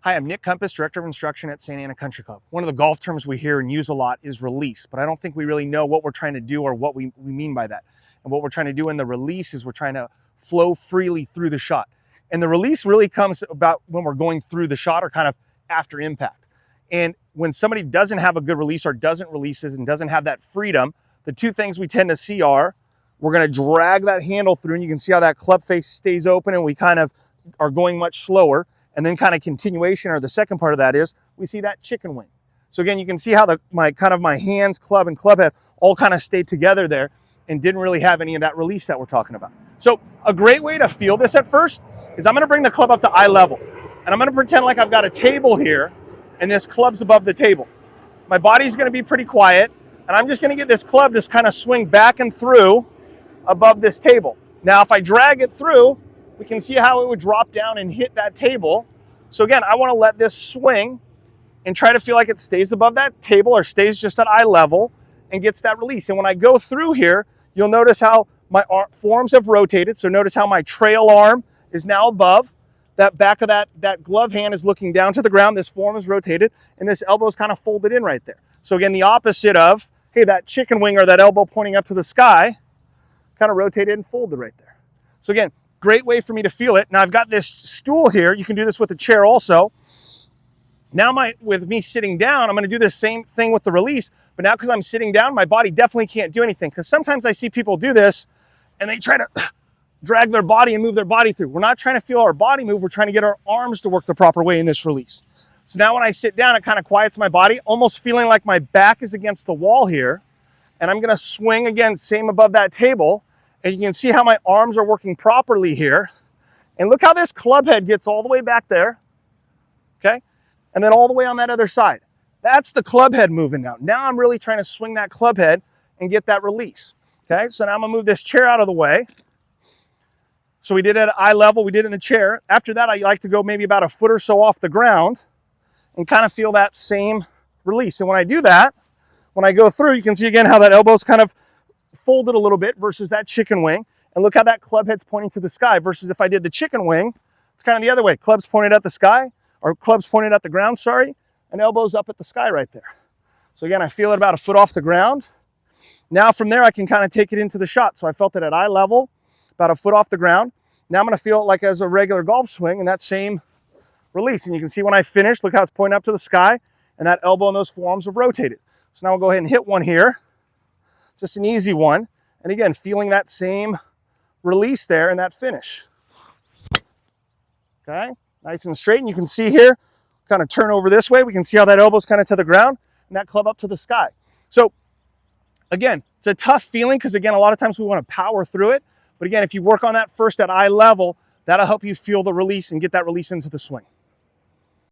Hi, I'm Nick Compass, Director of Instruction at Santa Ana Country Club. One of the golf terms we hear and use a lot is release, but I don't think we really know what we're trying to do or what we mean by that. And what we're trying to do in the release is we're trying to flow freely through the shot. And the release really comes about when we're going through the shot or kind of after impact. And when somebody doesn't have a good release or doesn't releases and doesn't have that freedom, the two things we tend to see are we're going to drag that handle through, and you can see how that club face stays open and we kind of are going much slower. And then kind of continuation, or the second part of that is we see that chicken wing. So again, you can see how my hands, club, and club head all kind of stayed together there and didn't really have any of that release that we're talking about. So a great way to feel this at first is I'm going to bring the club up to eye level. And I'm going to pretend like I've got a table here and this club's above the table. My body's going to be pretty quiet, and I'm just going to get this club just kind of swing back and through above this table. Now, if I drag it through, we can see how it would drop down and hit that table. So again, I want to let this swing and try to feel like it stays above that table or stays just at eye level and gets that release. And when I go through here, you'll notice how my forearms have rotated. So notice how my trail arm is now above. That back of that glove hand is looking down to the ground. This forearm is rotated, and this elbow is kind of folded in right there. So again, the opposite of, hey, that chicken wing or that elbow pointing up to the sky, kind of rotated and folded right there. So again, great way for me to feel it. Now I've got this stool here. You can do this with a chair also. Now with me sitting down, I'm going to do the same thing with the release. But now because I'm sitting down, my body definitely can't do anything. Because sometimes I see people do this and they try to drag their body and move their body through. We're not trying to feel our body move. We're trying to get our arms to work the proper way in this release. So now when I sit down, it kind of quiets my body, almost feeling like my back is against the wall here. And I'm going to swing again, same above that table. And you can see how my arms are working properly here. And look how this club head gets all the way back there, okay? And then all the way on that other side. That's the club head moving now. Now I'm really trying to swing that club head and get that release, okay? So now I'm gonna move this chair out of the way. So we did it at eye level, we did it in the chair. After that, I like to go maybe about a foot or so off the ground and kind of feel that same release. And when I do that, when I go through, you can see again how that elbow's kind of folded a little bit versus that chicken wing. And look how that club head's pointing to the sky versus if I did the chicken wing, it's kind of the other way. Club's pointed at the sky, or club's pointed at the ground, sorry, and elbow's up at the sky right there. So again, I feel it about a foot off the ground. Now from there, I can kind of take it into the shot. So I felt it at eye level, about a foot off the ground. Now I'm going to feel it like as a regular golf swing and that same release. And you can see when I finish, look how it's pointing up to the sky and that elbow and those forearms have rotated. So now we'll go ahead and hit one here. Just an easy one. And again, feeling that same release there and that finish. Okay, nice and straight. And you can see here, kind of turn over this way. We can see how that elbow's kind of to the ground and that club up to the sky. So again, it's a tough feeling because again, a lot of times we want to power through it. But again, if you work on that first at eye level, that'll help you feel the release and get that release into the swing.